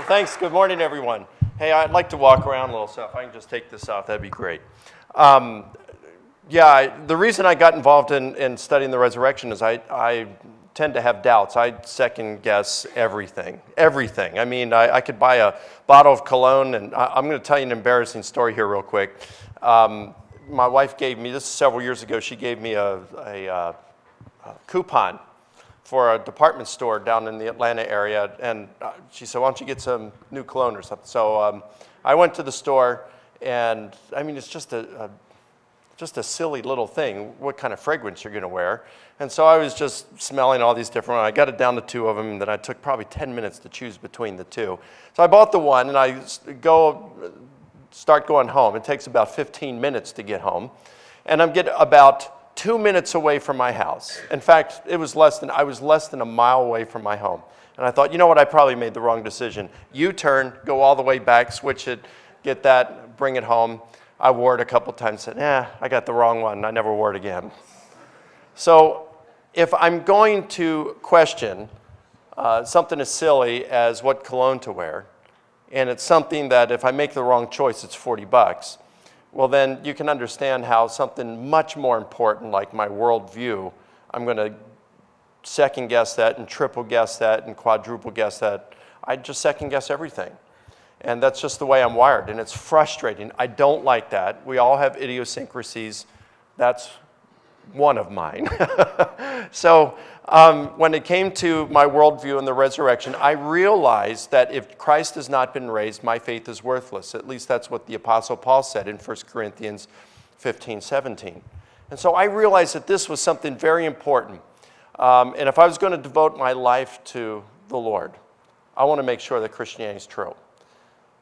Thanks. Good morning, everyone. Hey, I'd like to walk around a little, so if I can just take this off, that'd be great. The reason I got involved in studying the resurrection is I tend to have doubts. I second guess everything. I mean, I could buy a bottle of cologne, and I'm going to tell you an embarrassing story here real quick. My wife gave me, this several years ago, she gave me a coupon for a department store down in the Atlanta area, and she said, why don't you get some new cologne or something? So I went to the store, and I mean, it's just a silly little thing, what kind of fragrance you're going to wear. And so I was just smelling all these different ones. I got it down to 2 of them, and then I took probably 10 minutes to choose between the 2. So I bought the one, and I start going home. It takes about 15 minutes to get home, and I'm getting about 2 minutes away from my house. In fact, I was less than a mile away from my home. And I thought, you know what, I probably made the wrong decision. U-turn, go all the way back, switch it, get that, bring it home. I wore it a couple times, said, I got the wrong one. I never wore it again. So if I'm going to question something as silly as what cologne to wear, and it's something that if I make the wrong choice, it's $40, well, then you can understand how something much more important like my worldview, I'm going to second guess that and triple guess that and quadruple guess that. I just second guess everything. And that's just the way I'm wired, and it's frustrating. I don't like that. We all have idiosyncrasies. That's one of mine. So when it came to my worldview and the resurrection, I realized that if Christ has not been raised, my faith is worthless. At least that's what the Apostle Paul said in 1 Corinthians 15:17. And so I realized that this was something very important. And if I was going to devote my life to the Lord, I want to make sure that Christianity is true.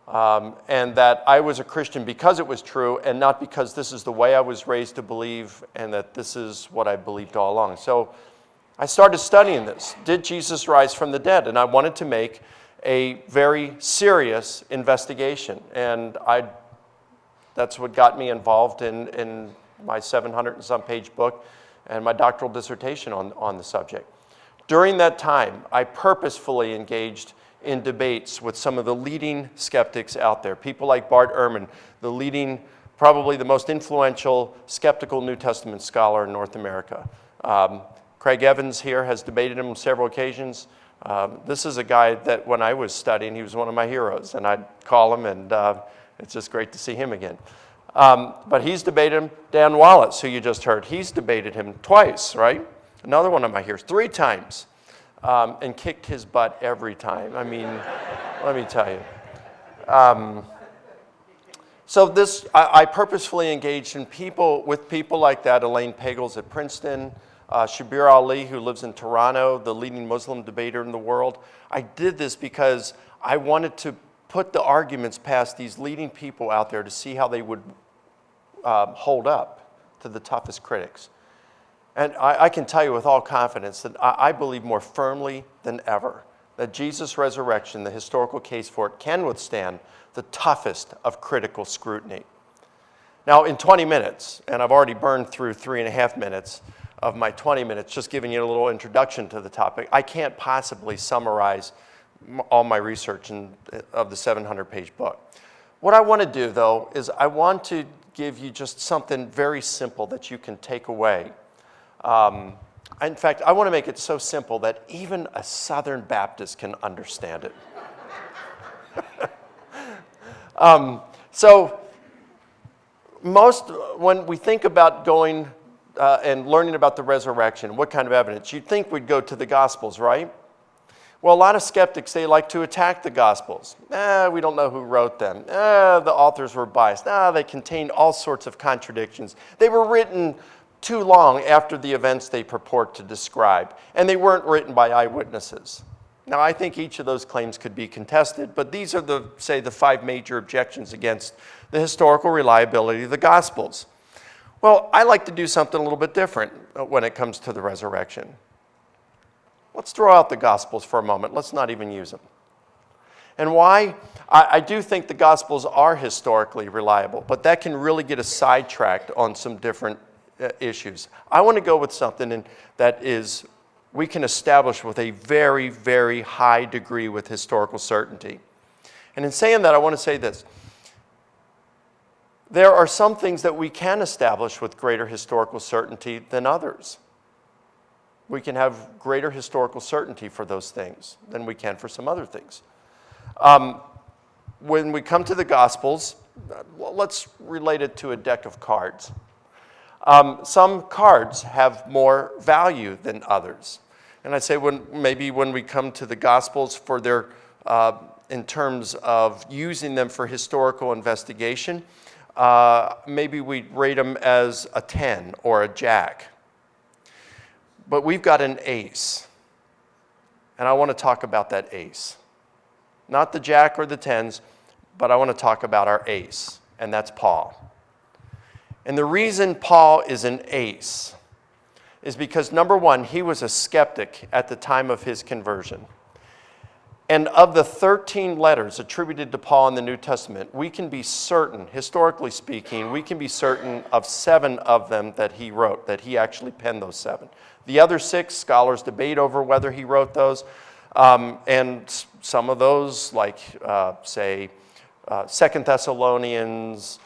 And that I was a Christian because it was true and not because this is the way I was raised to believe and that this is what I believed all along. So I started studying this. Did Jesus rise from the dead? And I wanted to make a very serious investigation. And that's what got me involved in my 700 and some page book and my doctoral dissertation on the subject. During that time, I purposefully engaged in debates with some of the leading skeptics out there. People like Bart Ehrman, probably the most influential skeptical New Testament scholar in North America. Craig Evans here has debated him on several occasions. This is a guy that when I was studying, he was one of my heroes, and I'd call him, and it's just great to see him again. But he's debated him. Dan Wallace, who you just heard, he's debated him twice, right? Another one of my heroes, 3 times. And kicked his butt every time. I mean, let me tell you. So I purposefully engaged with people like that, Elaine Pagels at Princeton, Shabir Ali, who lives in Toronto, the leading Muslim debater in the world. I did this because I wanted to put the arguments past these leading people out there to see how they would hold up to the toughest critics. And I can tell you with all confidence that I believe more firmly than ever that Jesus' resurrection, the historical case for it, can withstand the toughest of critical scrutiny. Now, in 20 minutes, and I've already burned through 3.5 minutes of my 20 minutes, just giving you a little introduction to the topic, I can't possibly summarize all my research of the 700-page book. What I want to do, though, is I want to give you just something very simple that you can take away. In fact, I want to make it so simple that even a Southern Baptist can understand it. When we think about going and learning about the resurrection, what kind of evidence? You'd think we'd go to the Gospels, right? Well, a lot of skeptics, they like to attack the Gospels. We don't know who wrote them. The authors were biased. They contain all sorts of contradictions. They were written too long after the events they purport to describe, and they weren't written by eyewitnesses. Now, I think each of those claims could be contested, but these are the 5 major objections against the historical reliability of the Gospels. Well, I like to do something a little bit different when it comes to the resurrection. Let's throw out the Gospels for a moment. Let's not even use them. And why? I do think the Gospels are historically reliable, but that can really get us sidetracked on some different issues. I want to go with something that we can establish with a very, very high degree with historical certainty. And in saying that, I want to say this. There are some things that we can establish with greater historical certainty than others. We can have greater historical certainty for those things than we can for some other things. When we come to the Gospels, let's relate it to a deck of cards. Some cards have more value than others. And I say maybe when we come to the Gospels for their, in terms of using them for historical investigation, maybe we rate them as a 10 or a jack. But we've got an ace. And I want to talk about that ace. Not the jack or the 10s, but I want to talk about our ace, and that's Paul. And the reason Paul is an ace is because, number one, he was a skeptic at the time of his conversion. And of the 13 letters attributed to Paul in the New Testament, we can be certain, historically speaking, we can be certain of 7 of them that he wrote, that he actually penned those 7. The other 6, scholars debate over whether he wrote those. And some of those, like, say, 2 Thessalonians,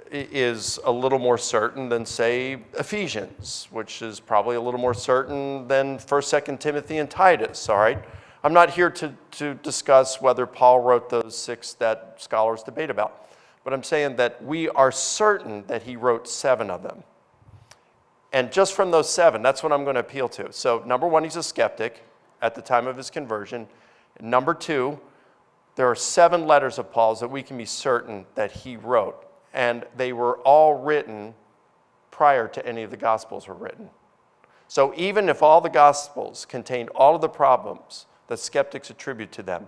is a little more certain than, say, Ephesians, which is probably a little more certain than 1st, 2nd Timothy, and Titus, all right? I'm not here to discuss whether Paul wrote those 6 that scholars debate about, but I'm saying that we are certain that he wrote 7 of them. And just from those 7, that's what I'm going to appeal to. So, number one, he's a skeptic at the time of his conversion. Number 2, there are 7 letters of Paul's that we can be certain that he wrote. And they were all written prior to any of the Gospels were written. So even if all the Gospels contained all of the problems that skeptics attribute to them,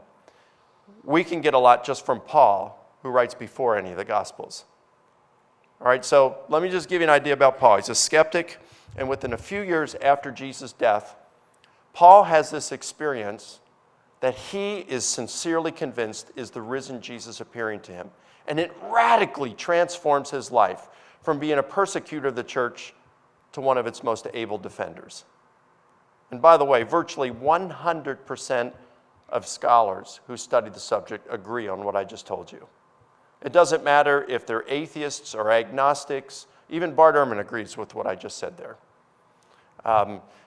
we can get a lot just from Paul, who writes before any of the Gospels. All right, so let me just give you an idea about Paul. He's a skeptic, and within a few years after Jesus' death, Paul has this experience that he is sincerely convinced is the risen Jesus appearing to him. And it radically transforms his life from being a persecutor of the church to one of its most able defenders. And by the way, virtually 100% of scholars who study the subject agree on what I just told you. It doesn't matter if they're atheists or agnostics. Even Bart Ehrman agrees with what I just said there.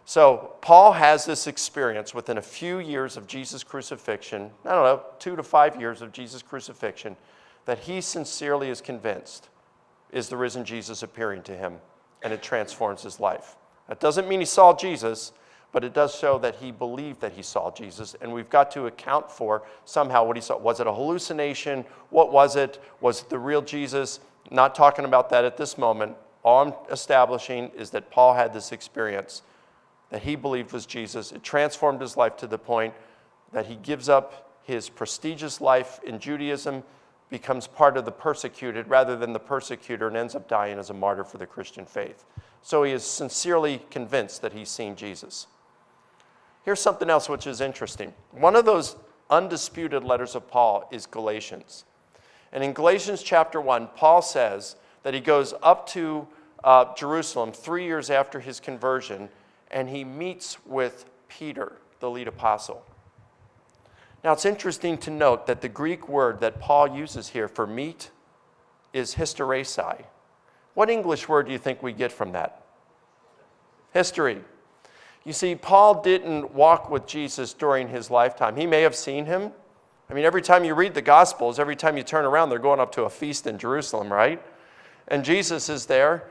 So Paul has this experience within a few years of Jesus' crucifixion, 2 to 5 years of Jesus' crucifixion, that he sincerely is convinced is the risen Jesus appearing to him, and it transforms his life. That doesn't mean he saw Jesus, but it does show that he believed that he saw Jesus, and we've got to account for somehow what he saw. Was it a hallucination? What was it? Was it the real Jesus? Not talking about that at this moment. All I'm establishing is that Paul had this experience that he believed was Jesus. It transformed his life to the point that he gives up his prestigious life in Judaism, becomes part of the persecuted rather than the persecutor, and ends up dying as a martyr for the Christian faith. So he is sincerely convinced that he's seen Jesus. Here's something else which is interesting. One of those undisputed letters of Paul is Galatians. And in Galatians chapter 1, Paul says that he goes up to Jerusalem 3 years after his conversion, and he meets with Peter, the lead apostle. Now, it's interesting to note that the Greek word that Paul uses here for meet is hysteresai. What English word do you think we get from that? History. You see, Paul didn't walk with Jesus during his lifetime. He may have seen him. I mean, every time you read the Gospels, every time you turn around, they're going up to a feast in Jerusalem, right? And Jesus is there.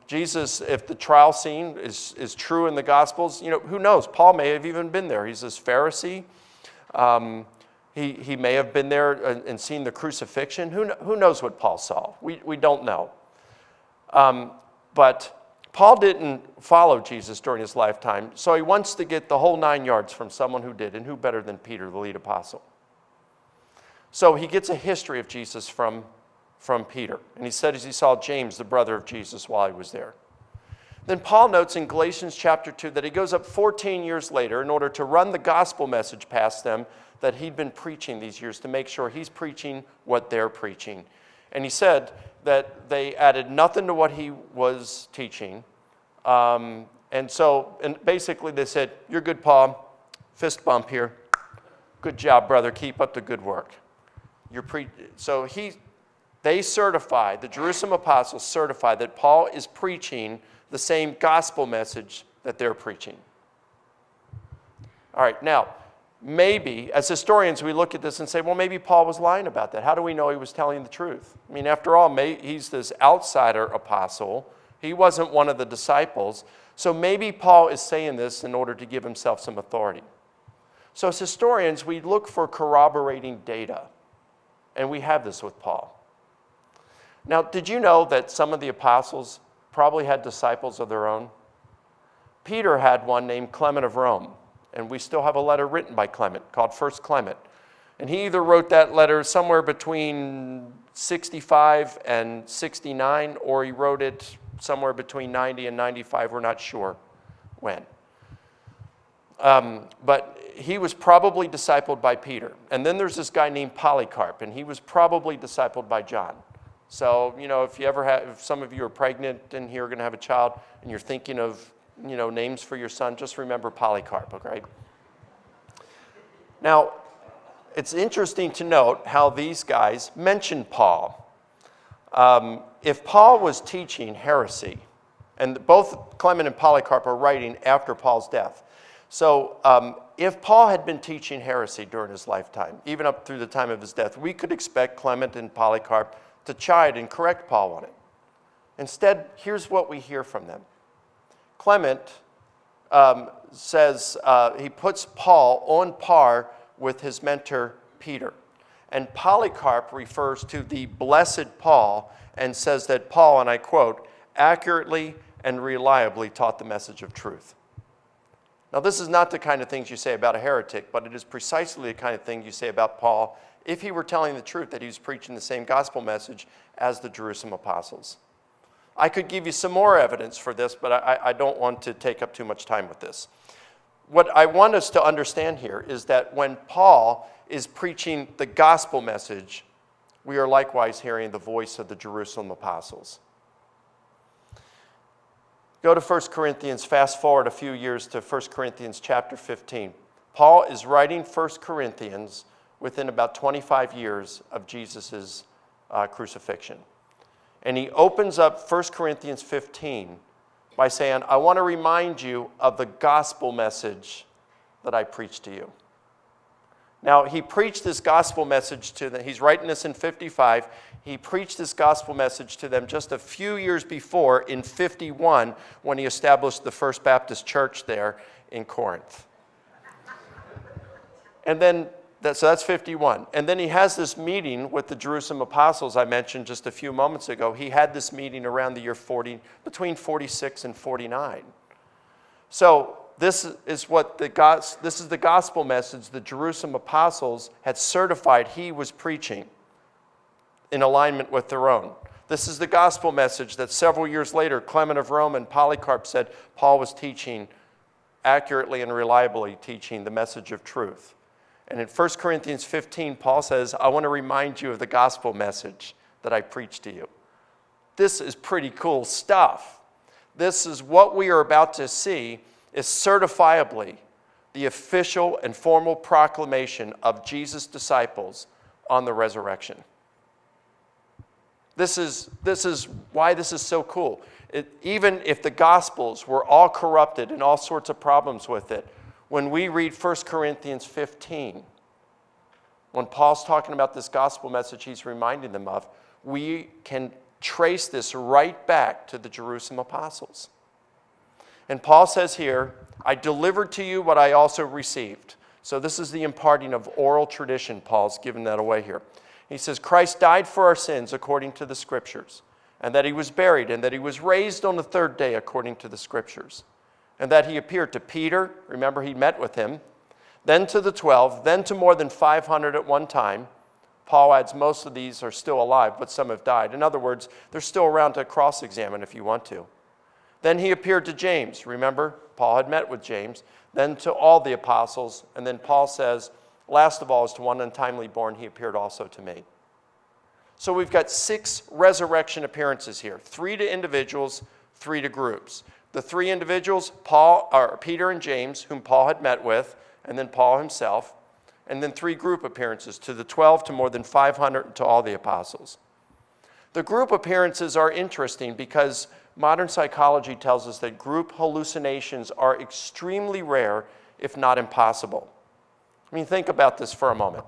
Jesus, if the trial scene is true in the Gospels, who knows? Paul may have even been there. He's this Pharisee. He may have been there and seen the crucifixion. Who knows what Paul saw? We don't know. But Paul didn't follow Jesus during his lifetime, so he wants to get the whole 9 yards from someone who did, and who better than Peter, the lead apostle? So he gets a history of Jesus from Peter, and he said as he saw James, the brother of Jesus, while he was there. Then Paul notes in Galatians chapter 2 that he goes up 14 years later in order to run the gospel message past them that he'd been preaching these years, to make sure he's preaching what they're preaching. And he said that they added nothing to what he was teaching. And basically they said, "You're good, Paul. Fist bump here. Good job, brother. Keep up the good work. They certify, the Jerusalem apostles certify that Paul is preaching the same gospel message that they're preaching. All right, now, maybe, as historians, we look at this and say, well, maybe Paul was lying about that. How do we know he was telling the truth? I mean, after all, he's this outsider apostle. He wasn't one of the disciples. So maybe Paul is saying this in order to give himself some authority. So as historians, we look for corroborating data. And we have this with Paul. Now, did you know that some of the apostles probably had disciples of their own? Peter had one named Clement of Rome. And we still have a letter written by Clement called First Clement. And he either wrote that letter somewhere between 65 and 69, or he wrote it somewhere between 90 and 95. We're not sure when. But he was probably discipled by Peter. And then there's this guy named Polycarp, and he was probably discipled by John. So, if some of you are pregnant and here are going to have a child, and you're thinking of, names for your son, just remember Polycarp, okay? Now, it's interesting to note how these guys mention Paul. If Paul was teaching heresy, and both Clement and Polycarp are writing after Paul's death. So if Paul had been teaching heresy during his lifetime, even up through the time of his death, we could expect Clement and Polycarp to chide and correct Paul on it. Instead, here's what we hear from them. Clement says he puts Paul on par with his mentor, Peter. And Polycarp refers to the blessed Paul and says that Paul, and I quote, accurately and reliably taught the message of truth. Now, this is not the kind of things you say about a heretic, but it is precisely the kind of thing you say about Paul if he were telling the truth, that he was preaching the same gospel message as the Jerusalem apostles. I could give you some more evidence for this, but I don't want to take up too much time with this. What I want us to understand here is that when Paul is preaching the gospel message, we are likewise hearing the voice of the Jerusalem apostles. Go to 1 Corinthians, fast forward a few years to 1 Corinthians chapter 15. Paul is writing 1 Corinthians within about 25 years of Jesus' crucifixion. And he opens up 1 Corinthians 15 by saying, I want to remind you of the gospel message that I preached to you. Now, he preached this gospel message to them. He's writing this in 55. He preached this gospel message to them just a few years before, in 51, when he established the First Baptist Church there in Corinth. And then, so that's 51. And then he has this meeting with the Jerusalem apostles I mentioned just a few moments ago. He had this meeting around the year 40, between 46 and 49. So this is the gospel message the Jerusalem apostles had certified he was preaching in alignment with their own. This is the gospel message that several years later, Clement of Rome and Polycarp said Paul was teaching, accurately and reliably teaching the message of truth. And in 1 Corinthians 15, Paul says, I want to remind you of the gospel message that I preached to you. This is pretty cool stuff. This is what we are about to see is certifiably the official and formal proclamation of Jesus' disciples on the resurrection. This is why this is so cool. Even if the Gospels were all corrupted and all sorts of problems with it, when we read 1 Corinthians 15, when Paul's talking about this gospel message he's reminding them of, we can trace this right back to the Jerusalem apostles. And Paul says here, I delivered to you what I also received. So this is the imparting of oral tradition. Paul's given that away here. He says, Christ died for our sins according to the Scriptures, and that he was buried, and that he was raised on the third day according to the Scriptures, and that he appeared to Peter, remember he met with him, then to the 12, then to more than 500 at one time. Paul adds most of these are still alive, but some have died. In other words, they're still around to cross-examine if you want to. Then he appeared to James. Remember, Paul had met with James. Then to all the apostles. And then Paul says, last of all, as to one untimely born, he appeared also to me. So we've got 6 resurrection appearances here. 3 to individuals, 3 to groups. The 3 individuals, Peter and James, whom Paul had met with, and then Paul himself. and then 3 group appearances, to the 12, to more than 500, and to all the apostles. The group appearances are interesting because modern psychology tells us that group hallucinations are extremely rare, if not impossible. I mean, think about this for a moment.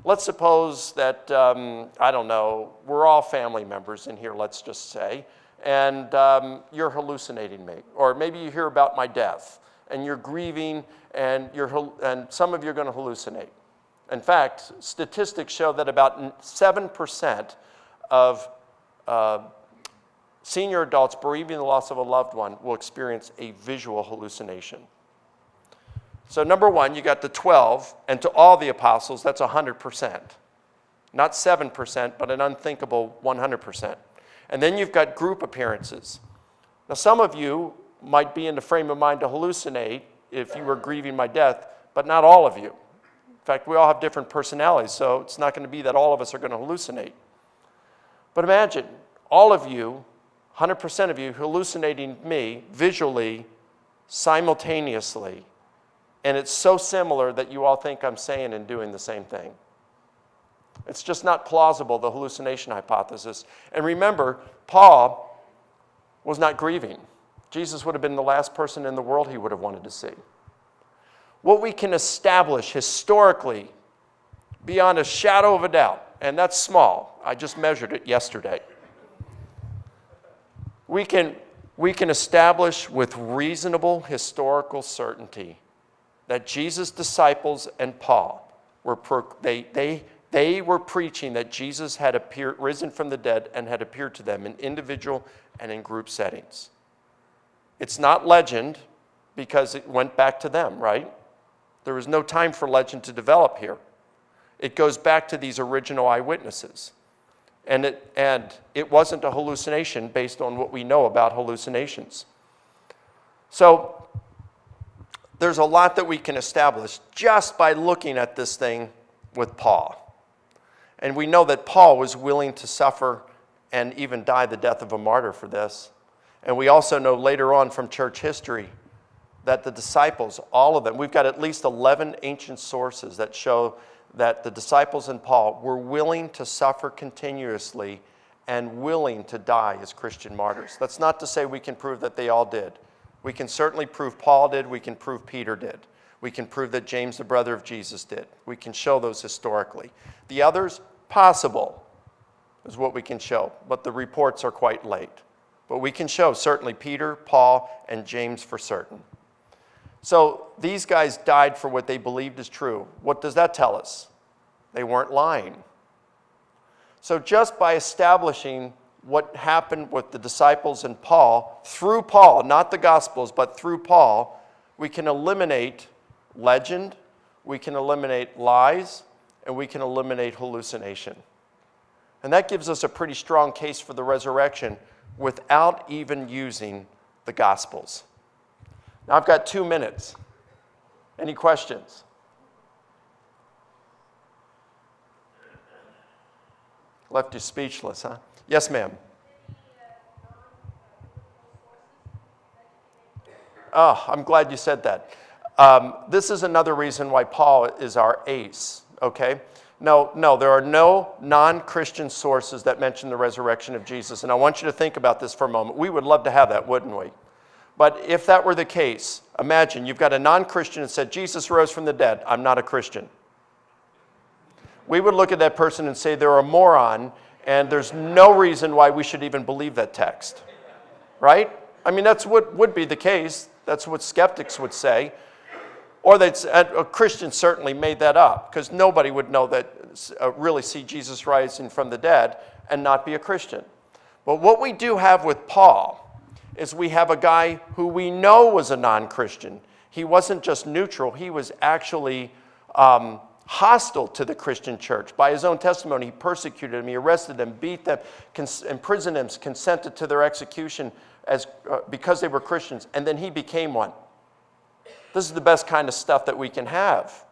Let's suppose that, I don't know, we're all family members in here, let's just say, and you're hallucinating me. Or maybe you hear about my death, and you're grieving, and some of you are going to hallucinate. In fact, statistics show that about 7% of senior adults bereaving the loss of a loved one will experience a visual hallucination. So number one, you got the 12, and to all the apostles, that's 100%. Not 7%, but an unthinkable 100%. And then you've got group appearances. Now some of you might be in the frame of mind to hallucinate if you were grieving my death, but not all of you. In fact, we all have different personalities, so it's not going to be that all of us are going to hallucinate. But imagine all of you, 100% of you, hallucinating me visually, simultaneously, and it's so similar that you all think I'm saying and doing the same thing. It's just not plausible, the hallucination hypothesis. And remember, Paul was not grieving. Jesus would have been the last person in the world he would have wanted to see. What we can establish historically, beyond a shadow of a doubt, and that's small, I just measured it yesterday. We can establish with reasonable historical certainty that Jesus' disciples and Paul were they were preaching that Jesus had risen from the dead and had appeared to them in individual and in group settings. It's not legend because it went back to them, right? There was no time for legend to develop here. It goes back to these original eyewitnesses. And it wasn't a hallucination based on what we know about hallucinations. So there's a lot that we can establish just by looking at this thing with Paul. And we know that Paul was willing to suffer and even die the death of a martyr for this. And we also know later on from church history that the disciples, all of them, we've got at least 11 ancient sources that show that the disciples and Paul were willing to suffer continuously and willing to die as Christian martyrs. That's not to say we can prove that they all did. We can certainly prove Paul did. We can prove Peter did. We can prove that James, the brother of Jesus, did. We can show those historically. The others, possible, is what we can show, but the reports are quite late. But we can show certainly Peter, Paul, and James for certain. So these guys died for what they believed is true. What does that tell us? They weren't lying. So just by establishing what happened with the disciples and Paul, through Paul, not the Gospels, but through Paul, we can eliminate legend, we can eliminate lies, and we can eliminate hallucination. And that gives us a pretty strong case for the resurrection without even using the Gospels. Now I've got 2 minutes. Any questions? Left you speechless, huh? Yes, ma'am. Oh, I'm glad you said that. This is another reason why Paul is our ace, okay? No, there are no non-Christian sources that mention the resurrection of Jesus. And I want you to think about this for a moment. We would love to have that, wouldn't we? But if that were the case, imagine you've got a non-Christian that said, Jesus rose from the dead. I'm not a Christian. We would look at that person and say they're a moron, and there's no reason why we should even believe that text. Right? I mean, that's what would be the case. That's what skeptics would say. Or a Christian certainly made that up, because nobody would know that, really see Jesus rising from the dead and not be a Christian. But what we do have with Paul is we have a guy who we know was a non-Christian. He wasn't just neutral, he was actually hostile to the Christian church. By his own testimony, he persecuted them, he arrested them, beat them, imprisoned them, consented to their execution because they were Christians, and then he became one. This is the best kind of stuff that we can have.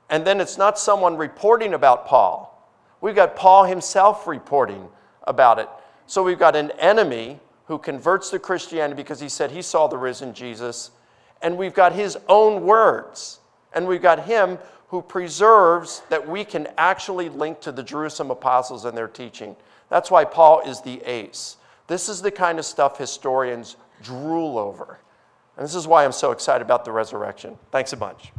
And then it's not someone reporting about Paul. We've got Paul himself reporting about it. So we've got an enemy who converts to Christianity because he said he saw the risen Jesus, and we've got his own words And we've got him who preserves that we can actually link to the Jerusalem apostles and their teaching. That's why Paul is the ace. This is the kind of stuff historians drool over. And this is why I'm so excited about the resurrection. Thanks a bunch.